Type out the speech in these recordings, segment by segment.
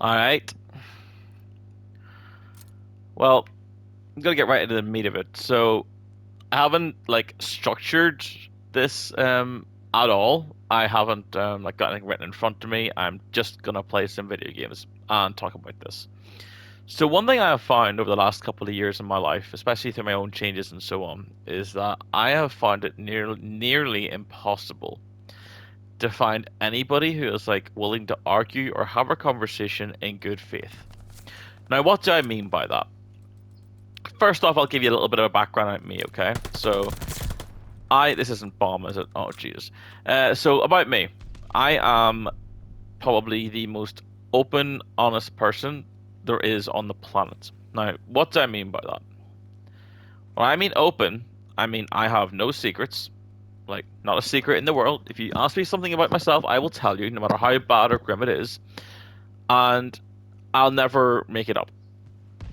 All right. Well, I'm gonna get right into the meat of it. So, I haven't like structured this at all. I haven't like got anything written in front of me. I'm just gonna play some video games and talk about this. So, one thing I have found over the last couple of years in my life, especially through my own changes and so on, is that I have found it nearly impossible to find anybody who is like willing to argue or have a conversation in good faith. Now, what do I mean by that? First off, I'll give you a little bit of a background on me, okay? So, this isn't bomb, is it? Oh, Jesus. So, about me, I am probably the most open, honest person there is on the planet. Now, what do I mean by that? When I mean open, I mean I have no secrets, like, not a secret in the world. If you ask me something about myself, I will tell you, no matter how bad or grim it is, and I'll never make it up.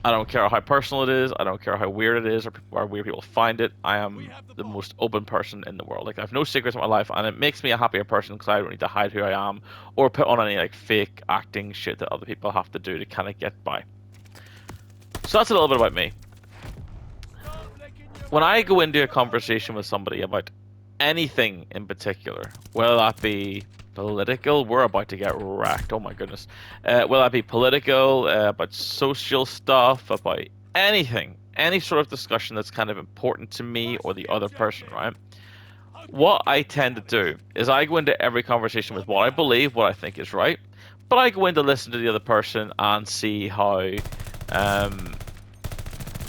I don't care how personal it is. I don't care how weird it is or how weird people find it. I am the most open person in the world. Like I have no secrets in my life, and it makes me a happier person because I don't need to hide who I am or put on any like fake acting shit that other people have to do to kind of get by. So that's a little bit about me. When I go into a conversation with somebody about anything in particular, whether that be political, we're about to get wrecked. Oh my goodness. Whether that be political, about social stuff, about anything, any sort of discussion that's kind of important to me or the other person, right? What I tend to do is I go into every conversation with what I believe, what I think is right, but I go in to listen to the other person and see how um,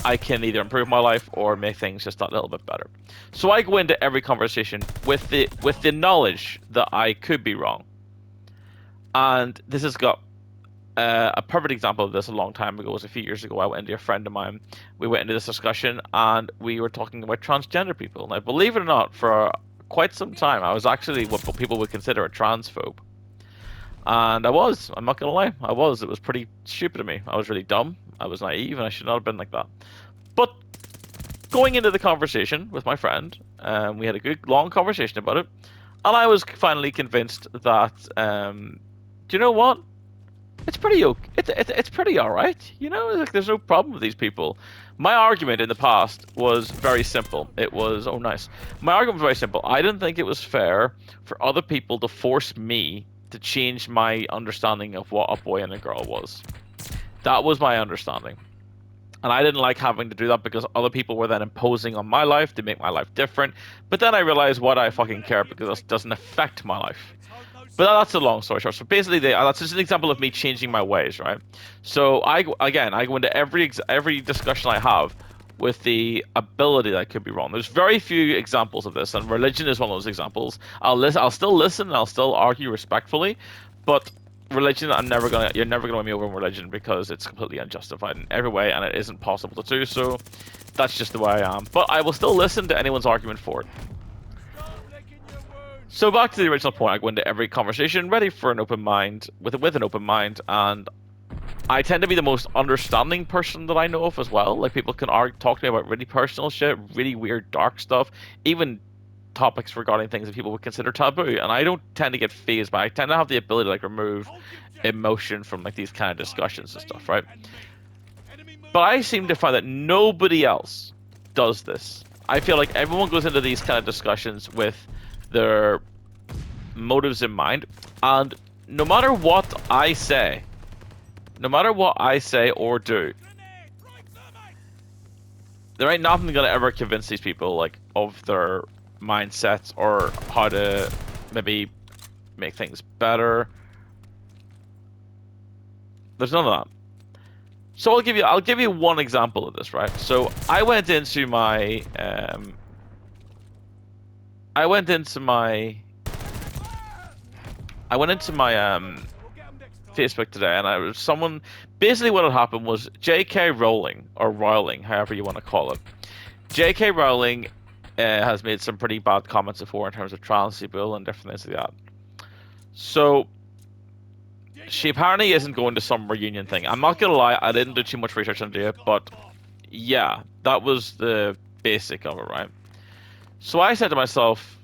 I can either improve my life or make things just that little bit better. So I go into every conversation with the knowledge that I could be wrong. And this has got a perfect example of this a long time ago. It was a few years ago. I went into a friend of mine. We went into this discussion and we were talking about transgender people. Now, believe it or not, for quite some time, I was actually what people would consider a transphobe. And I was. I'm not gonna lie. I was. It was pretty stupid of me. I was really dumb. I was naive, and I should not have been like that. But going into the conversation with my friend, we had a good long conversation about it, and I was finally convinced that, do you know what? It's pretty okay. It's pretty all right. You know, like there's no problem with these people. My argument in the past was very simple. It was, oh nice. My argument was very simple. I didn't think it was fair for other people to force me to change my understanding of what a boy and a girl was. That was my understanding. And I didn't like having to do that because other people were then imposing on my life to make my life different. But then I realized why do I fucking care because this doesn't affect my life. But that's a long story short. So basically, that's just an example of me changing my ways, right? So I go into every discussion I have with the ability that I could be wrong. There's very few examples of this, and religion is one of those examples. I'll still listen, and I'll still argue respectfully, but religion, you're never gonna win me over in religion because it's completely unjustified in every way, and it isn't possible to do so. That's just the way I am. But I will still listen to anyone's argument for it. So back to the original point, I go into every conversation ready for an open mind, with an open mind, and I tend to be the most understanding person that I know of as well. Like people can talk to me about really personal shit, really weird, dark stuff, even topics regarding things that people would consider taboo. And I don't tend to get phased by. I tend to have the ability to like remove emotion from like these kind of discussions and stuff, right? But I seem to find that nobody else does this. I feel like everyone goes into these kind of discussions with their motives in mind, and no matter what I say, no matter what I say or do, there ain't nothing gonna ever convince these people like of their mindsets or how to maybe make things better. There's none of that. So I'll give you one example of this, right? So I went into my Facebook today, and I was someone. Basically, what had happened was J.K. Rowling, or Rowling, however you want to call it. J.K. Rowling has made some pretty bad comments before in terms of trans people and different things like that. So she apparently isn't going to some reunion thing. I'm not gonna lie, I didn't do too much research into it, but yeah, that was the basic of it, right? So I said to myself,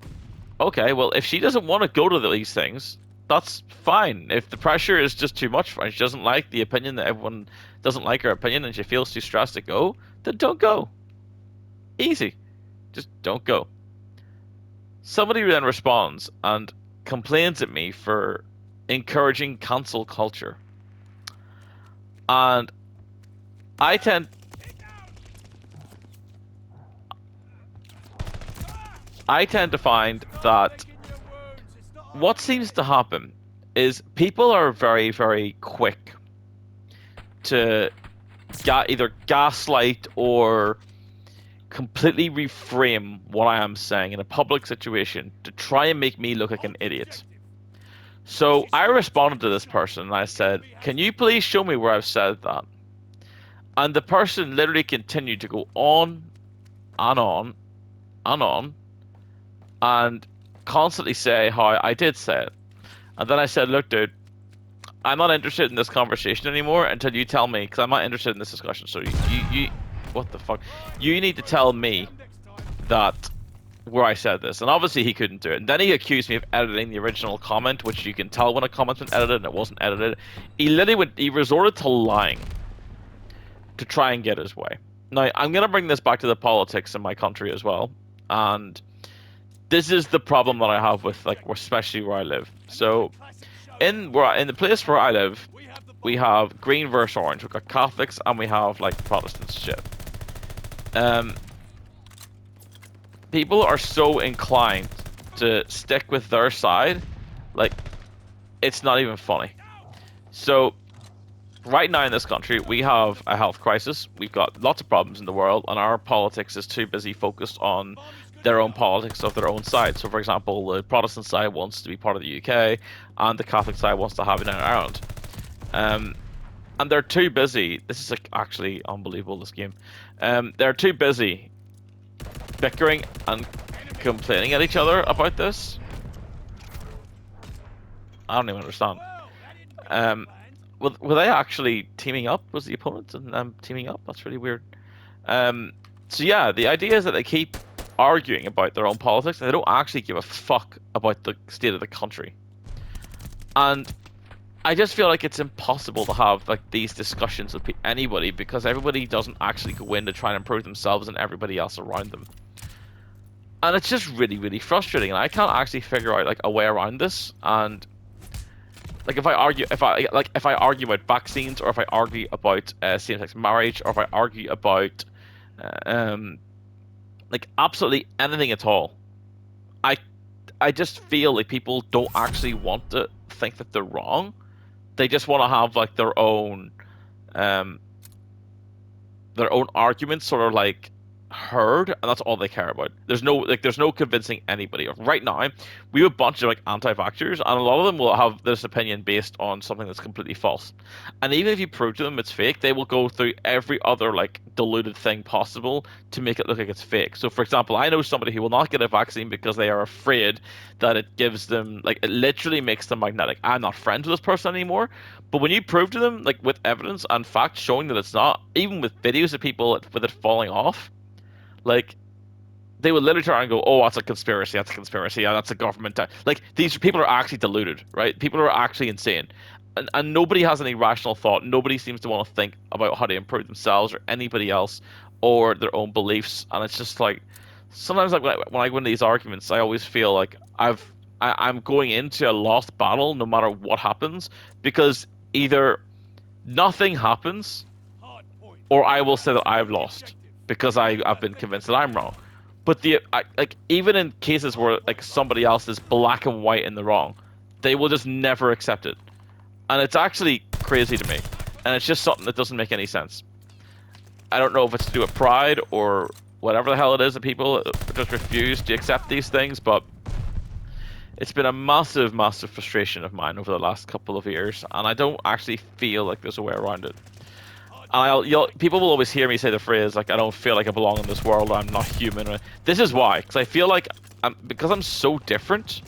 okay, well, if she doesn't want to go to these things, that's fine. If the pressure is just too much for her, she doesn't like the opinion that everyone doesn't like her opinion, and she feels too stressed to go, then don't go. Easy. Just don't go. Somebody then responds and complains at me for encouraging cancel culture. And I tend to find that what seems to happen is people are very, very quick to either gaslight or completely reframe what I am saying in a public situation to try and make me look like an idiot. So I responded to this person and I said, "Can you please show me where I've said that?" And the person literally continued to go on and on and on and constantly say how I did say it. And then I said, "Look, dude, I'm not interested in this conversation anymore until you tell me, because I'm not interested in this discussion. So you, what the fuck? You need to tell me that where I said this." And obviously he couldn't do it. And then he accused me of editing the original comment, which you can tell when a comment's been edited and it wasn't edited. He literally he resorted to lying to try and get his way. Now, I'm going to bring this back to the politics in my country as well. And this is the problem that I have with, like, especially where I live. So in the place where I live, we have green versus orange. We've got Catholics and we have like Protestants shit. People are so inclined to stick with their side, like it's not even funny. So right now in this country, we have a health crisis. We've got lots of problems in the world, and our politics is too busy focused on their own politics of their own side. So, for example, the Protestant side wants to be part of the UK, and the Catholic side wants to have it in Ireland. And they're too busy. This is like actually unbelievable, this game. They're too busy bickering and complaining at each other about this. I don't even understand. Were they actually teaming up? Was the opponent and teaming up? That's really weird. So yeah, the idea is that they keep arguing about their own politics and they don't actually give a fuck about the state of the country. And I just feel like it's impossible to have like these discussions with anybody, because everybody doesn't actually go in to try and improve themselves and everybody else around them. And it's just really, really frustrating, and I can't actually figure out like a way around this. And like if I argue about vaccines, or if I argue about same-sex marriage, or if I argue about like absolutely anything at all, I just feel like people don't actually want to think that they're wrong. They just want to have like their own arguments sort of like heard, and that's all they care about. There's no convincing anybody. Right now, we have a bunch of like anti-vaxxers, and a lot of them will have this opinion based on something that's completely false. And even if you prove to them it's fake, they will go through every other like diluted thing possible to make it look like it's fake. So, for example, I know somebody who will not get a vaccine because they are afraid that it gives them like it literally makes them magnetic. I'm not friends with this person anymore, but when you prove to them like with evidence and facts showing that it's not, even with videos of people with it falling off, like, they would literally try and go, "Oh, that's a conspiracy. That's a conspiracy. Yeah, that's a government." Like, these people are actually deluded, right? People are actually insane, and nobody has any rational thought. Nobody seems to want to think about how to improve themselves or anybody else or their own beliefs. And it's just like sometimes, like when I win these arguments, I always feel like I'm going into a lost battle, no matter what happens, because either nothing happens, or I will say that I've lost, because I've been convinced that I'm wrong. But like even in cases where like somebody else is black and white in the wrong, they will just never accept it. And it's actually crazy to me. And it's just something that doesn't make any sense. I don't know if it's to do with pride or whatever the hell it is that people just refuse to accept these things, but it's been a massive, massive frustration of mine over the last couple of years, and I don't actually feel like there's a way around it. People will always hear me say the phrase like, "I don't feel like I belong in this world. I'm not human." This is why, because I feel like because I'm so different.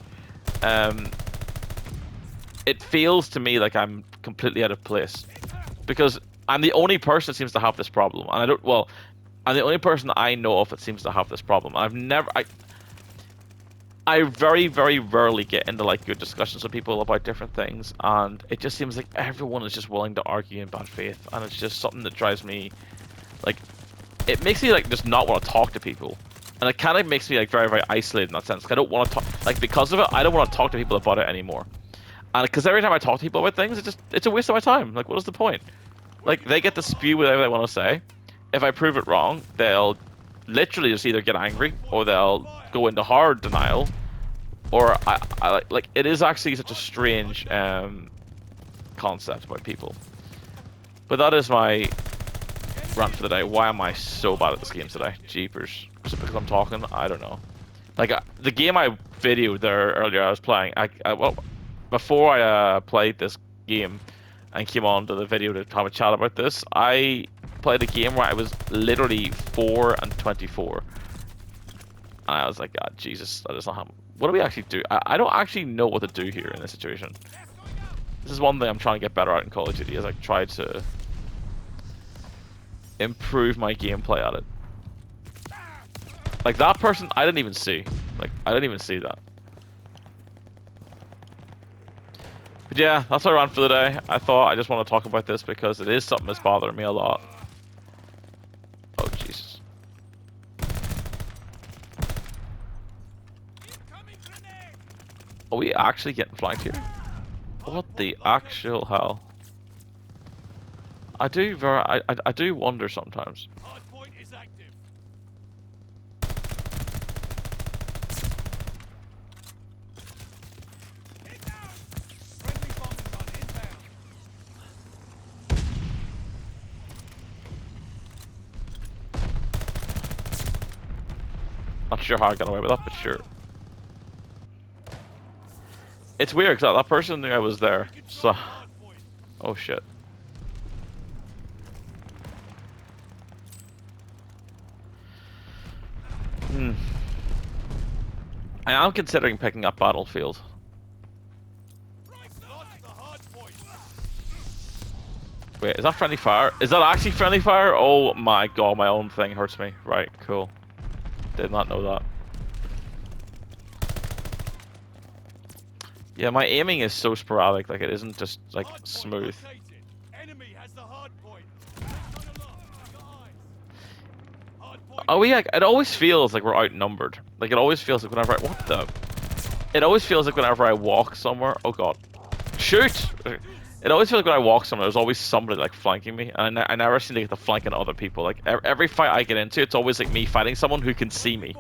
It feels to me like I'm completely out of place, because I'm the only person that seems to have this problem, and I'm the only person I know of that seems to have this problem. I very, very rarely get into like good discussions with people about different things, and it just seems like everyone is just willing to argue in bad faith, and it's just something that drives me, like, it makes me like just not want to talk to people, and it kind of makes me like very, very isolated in that sense. I don't want to talk, like, because of it, I don't want to talk to people about it anymore, and because every time I talk to people about things, it's a waste of my time. Like, what is the point? Like, they get to spew whatever they want to say. If I prove it wrong, they'll literally just either get angry or they'll go into hard denial. Or I like it is actually such a strange concept about people. But that is my rant for the day. Why am I so bad at this game today? Jeepers. Is it because I'm talking? I don't know. Like the game I videoed there earlier, I was playing. Well, before I played this game and came on to the video to have a chat about this, I played a game where I was literally 4 and 24. And I was like, God, Jesus, that is not how. What do we actually do? I don't actually know what to do here in this situation. This is one thing I'm trying to get better at in Call of Duty, is like try to improve my gameplay at it. Like that person, I didn't even see. Like I didn't even see that. But yeah, that's what I ran for the day. I thought I just want to talk about this because it is something that's bothering me a lot. Oh Jesus. Are we actually getting flanked here? What the actual hell? I do wonder sometimes. Hardpoint is active. Hit down. Friendly bombing run inbound. Not sure how I got away with that, but sure. It's weird because that person knew I was there. So, oh shit. I am considering picking up Battlefield. Wait, is that friendly fire? Is that actually friendly fire? Oh my god, my own thing hurts me. Right, cool. Did not know that. Yeah, my aiming is so sporadic, like it isn't just like smooth. Enemy has the hard point. Oh yeah, it always feels like we're outnumbered. Like it always feels like whenever I It always feels like whenever I walk somewhere. Oh god, shoot! It always feels like when I walk somewhere, there's always somebody like flanking me, and I never seem to get to flanking other people. Like every fight I get into, it's always like me fighting someone who can see me.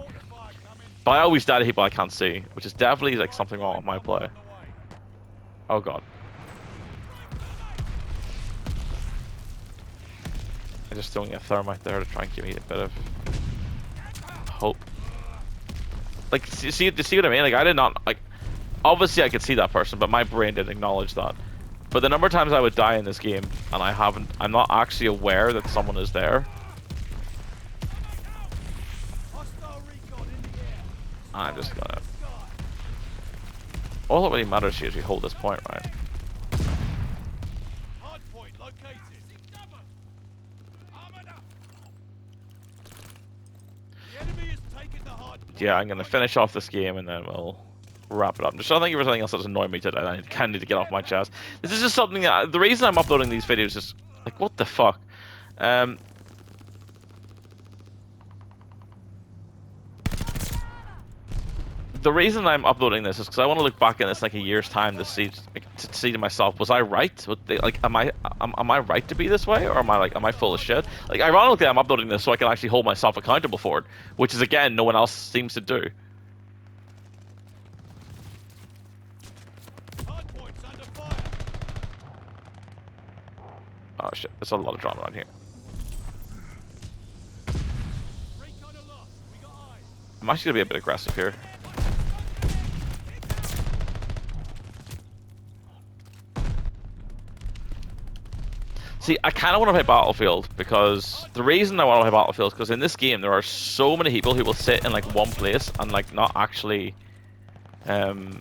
But I always die to people I can't see, which is definitely like something wrong with my play. Oh god. I'm just throwing a thermite there to try and give me a bit of hope. Like, see what I mean? Like, I did not, like, obviously I could see that person, but my brain didn't acknowledge that. But the number of times I would die in this game, and I'm not actually aware that someone is there. I'm just gonna... All that really matters here is we hold this point, right? Yeah, I'm gonna finish off this game and then we'll wrap it up. Just thank you for something else that's annoyed me today. I kind of need to get off my chest. This is just something that, the reason I'm uploading these videos is like, what the fuck? The reason I'm uploading this is because I want to look back in this like a year's time to see to myself, was I right? Like, am I right to be this way, or am I full of shit? Like, ironically, I'm uploading this so I can actually hold myself accountable for it, which is again no one else seems to do. Oh shit, there's a lot of drama around here. I'm actually gonna be a bit aggressive here. See, I kind of want to play Battlefield, because the reason I want to play Battlefield is because in this game there are so many people who will sit in like one place and like not actually, it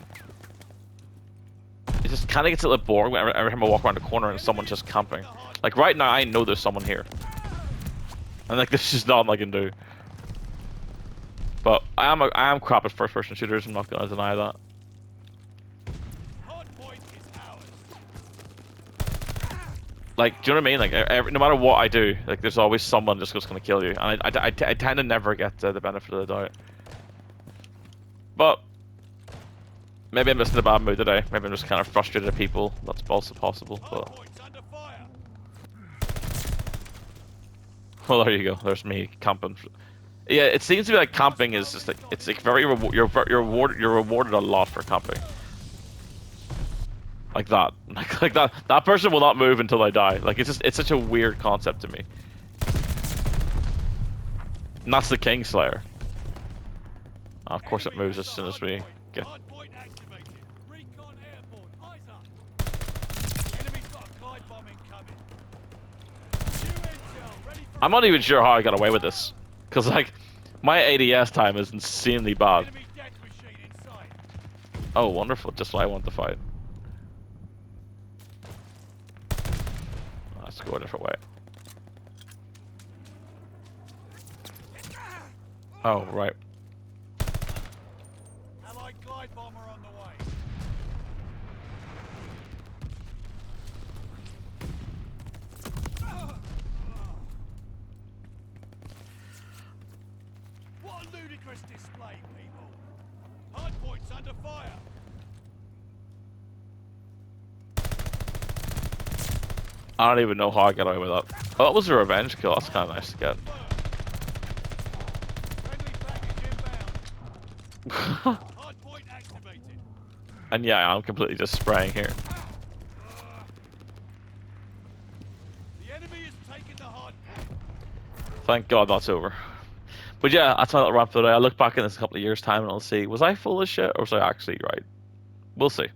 just kind of gets a little boring every time I walk around the corner and someone's just camping. Like right now, I know there's someone here, and like there's just nothing I can do. But I am crap at first-person shooters. I'm not gonna deny that. Hard point is ours. Like, do you know what I mean? Like, no matter what I do, like, there's always someone just gonna kill you, and I tend to never get the benefit of the doubt. But maybe I'm just in a bad mood today. Maybe I'm just kind of frustrated at people. That's also possible. Hard But point's under fire. well, there you go. There's me camping. Yeah, it seems to be like camping is just like it's like very you're rewarded a lot for camping. Like that, like that. That person will not move until I die. Like it's such a weird concept to me. And that's the Kingslayer. Of course, it moves as soon as we get. Hard point activated. Recon airborne. Eyes up. Enemy's got a glide bomb incoming. New intel ready for I'm not even sure how I got away with this, because like my ADS time is insanely bad. enemy death machine in sight. Oh, wonderful! Just what I want to fight. Let's go a different way. Oh, right. Allied glide bomber on the way. What a ludicrous display, people. Hard point's under fire. I don't even know how I got away with that. Oh, that was a revenge kill. That's kind of nice to get. Friendly package inbound. Hard point activated. And yeah, I'm completely just spraying here. The enemy has taken the hard point. Thank God that's over. But yeah, that's my little wrap for today. I'll look back in this a couple of years' time and I'll see, was I full of shit or was I actually right? We'll see.